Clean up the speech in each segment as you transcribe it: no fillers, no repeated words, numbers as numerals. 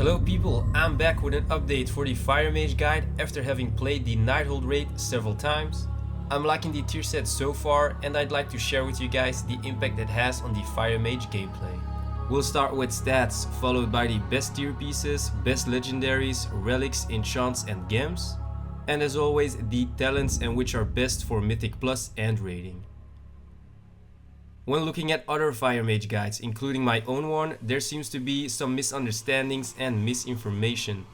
Hello people, I'm back with an update for the Fire Mage guide after having played the Nighthold raid several times. I'm liking the tier set so far and I'd like to share with you guys the impact it has on the Fire Mage gameplay. We'll start with stats, followed by the best tier pieces, best legendaries, relics, enchants and gems. And as always, the talents and which are best for Mythic Plus and rating. When looking at other Fire Mage guides, including my own one, there seems to be some misunderstandings and misinformation.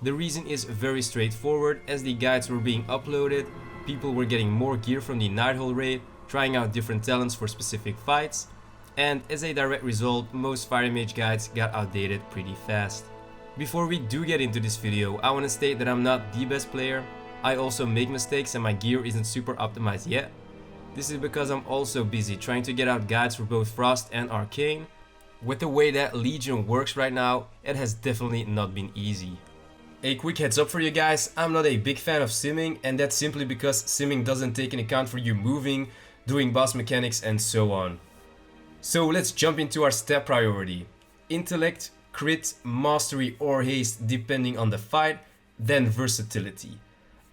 The reason is very straightforward. As the guides were being uploaded, people were getting more gear from the Nighthold raid, trying out different talents for specific fights, and as a direct result, most Fire Mage guides got outdated pretty fast. Before we do get into this video, I want to state that I'm not the best player. I also make mistakes and my gear isn't super optimized yet. This is because I'm also busy trying to get out guides for both Frost and Arcane. With the way that Legion works right now, it has definitely not been easy. A quick heads up for you guys, I'm not a big fan of simming, and that's simply because simming doesn't take into account for you moving, doing boss mechanics and so on. So let's jump into our stat priority. Intellect, crit, mastery or haste depending on the fight, then versatility.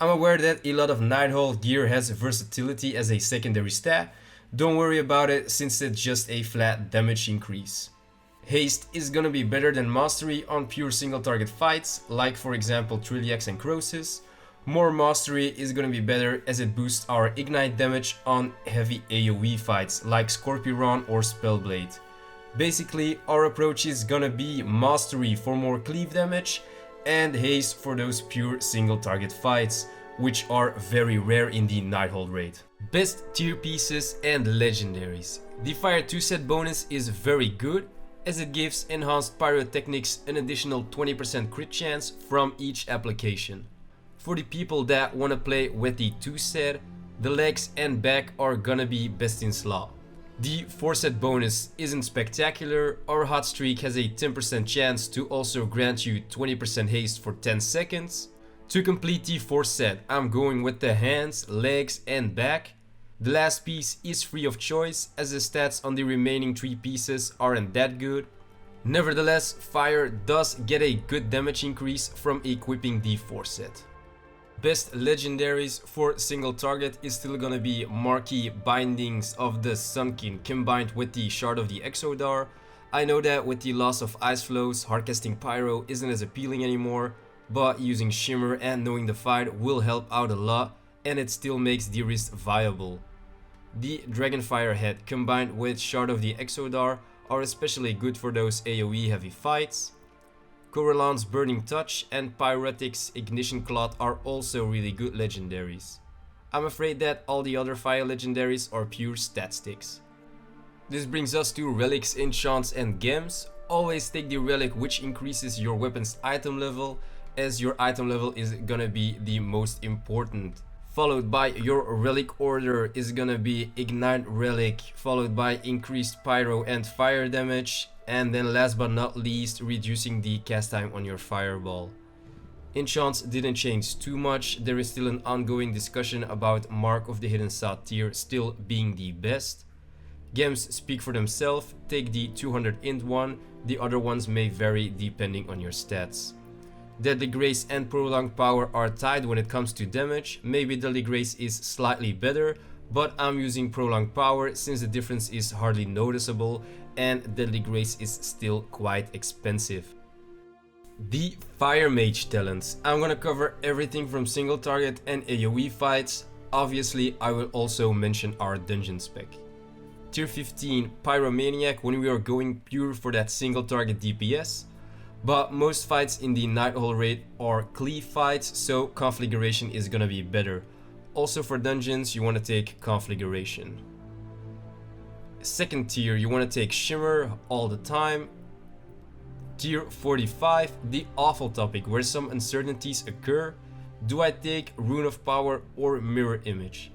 I'm aware that a lot of Nighthold gear has versatility as a secondary stat. Don't worry about it since it's just a flat damage increase. Haste is gonna be better than mastery on pure single target fights, like for example Trilliax and Crosis. More mastery is gonna be better as it boosts our ignite damage on heavy AoE fights like Scorpion or Spellblade. Basically, our approach is gonna be mastery for more cleave damage and haste for those pure single target fights, which are very rare in the Nighthold raid. Best tier pieces and legendaries. The Fire 2 set bonus is very good as it gives enhanced pyrotechnics an additional 20% crit chance from each application. For the people that wanna play with the 2 set, the legs and back are gonna be best in slot. The 4 set bonus isn't spectacular. Our hot streak has a 10% chance to also grant you 20% haste for 10 seconds. To complete the 4 set, I'm going with the hands, legs and back. The last piece is free of choice as the stats on the remaining 3 pieces aren't that good. Nevertheless, fire does get a good damage increase from equipping the 4 set. Best legendaries for single target is still gonna be Marquee Bindings of the Sunken combined with the Shard of the Exodar. I know that with the loss of Ice Flows, Hardcasting Pyro isn't as appealing anymore, but using Shimmer and knowing the fight will help out a lot and it still makes the risk viable. The Dragonfire Head combined with Shard of the Exodar are especially good for those AoE heavy fights. Corelon's Burning Touch and Pyretic's Ignition Cloth are also really good legendaries. I'm afraid that all the other fire legendaries are pure stat sticks. This brings us to Relics, Enchants and Gems. Always take the relic which increases your weapon's item level, as your item level is gonna be the most important. Followed by your relic order is gonna be Ignite Relic, followed by increased Pyro and Fire damage, and then last but not least, reducing the cast time on your fireball. Enchants didn't change too much. There is still an ongoing discussion about Mark of the Hidden Sod tier still being the best. Gems speak for themselves. Take the 200 int one, the other ones may vary depending on your stats. Deadly Grace and Prolonged Power are tied when it comes to damage. Maybe Deadly Grace is slightly better, but I'm using Prolonged Power since the difference is hardly noticeable and Deadly Grace is still quite expensive. The Fire Mage talents. I'm gonna cover everything from single target and AoE fights. Obviously, I will also mention our dungeon spec. Tier 15 Pyromaniac when we are going pure for that single target DPS. But most fights in the Nighthold raid are cleave fights, so configuration is gonna be better. Also for dungeons, you want to take configuration. Second tier, you want to take Shimmer all the time. Tier 45, the awful topic where some uncertainties occur. Do I take Rune of Power or Mirror Image?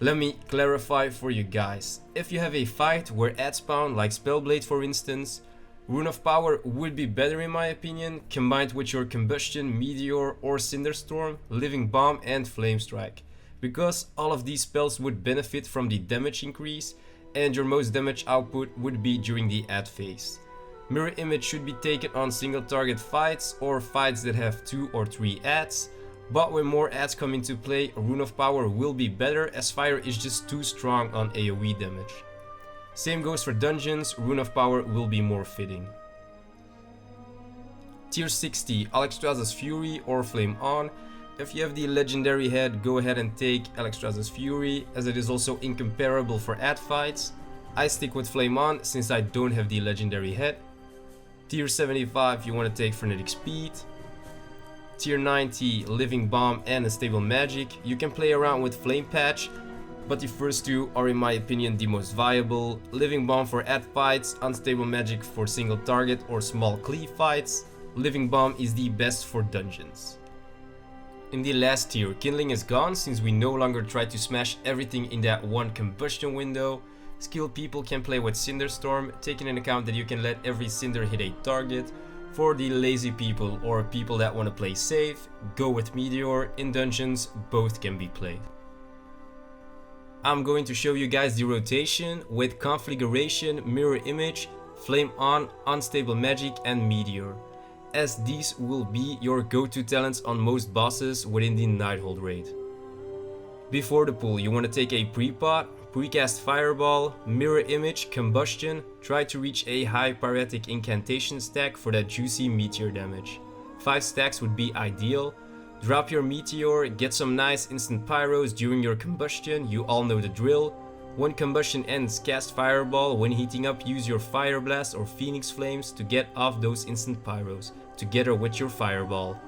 Let me clarify for you guys. If you have a fight where ad spawn, like Spellblade for instance, Rune of Power would be better in my opinion, combined with your Combustion, Meteor or Cinderstorm, Living Bomb and Flame Strike. Because all of these spells would benefit from the damage increase and your most damage output would be during the ad phase. Mirror Image should be taken on single target fights or fights that have 2 or 3 adds, but when more adds come into play, Rune of Power will be better as fire is just too strong on AoE damage. Same goes for dungeons, Rune of Power will be more fitting. Tier 60, Alexstrasza's Fury or Flame On. If you have the legendary head, go ahead and take Alexstrasza's Fury, as it is also incomparable for ad fights. I stick with Flame On since I don't have the legendary head. Tier 75, you want to take Frenetic Speed. Tier 90, Living Bomb and Unstable Magic. You can play around with Flame Patch, but the first two are in my opinion the most viable. Living Bomb for ad fights, Unstable Magic for single target or small cleave fights. Living Bomb is the best for dungeons. In the last tier, Kindling is gone since we no longer try to smash everything in that one combustion window. Skilled people can play with Cinderstorm, taking into account that you can let every Cinder hit a target. For the lazy people or people that want to play safe, go with Meteor. In dungeons, both can be played. I'm going to show you guys the rotation with Conflagration, Mirror Image, Flame On, Unstable Magic and Meteor, as these will be your go-to talents on most bosses within the Nighthold raid. Before the pull, you want to take a pre-pot, precast Fireball, Mirror Image, Combustion, try to reach a high Pyretic Incantation stack for that juicy Meteor damage. 5 stacks would be ideal. Drop your Meteor, get some nice instant pyros during your combustion, you all know the drill. When combustion ends, cast Fireball. When heating up, use your Fire Blast or Phoenix Flames to get off those instant pyros, together with your Fireball.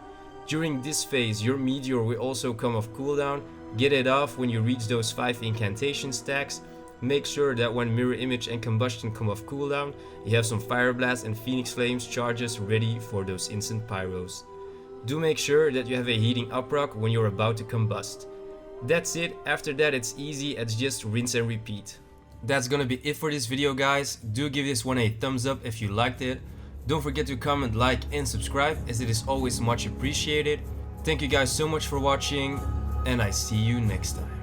During this phase, your Meteor will also come off cooldown. Get it off when you reach those 5 incantation stacks. Make sure that when Mirror Image and Combustion come off cooldown, you have some Fire Blast and Phoenix Flames charges ready for those instant pyros. Do make sure that you have a heating up rock when you're about to combust. That's it. After that it's easy, it's just rinse and repeat. That's gonna be it for this video, guys. Do give this one a thumbs up if you liked it. Don't forget to comment, like and subscribe, as it is always much appreciated. Thank you guys so much for watching, and I see you next time.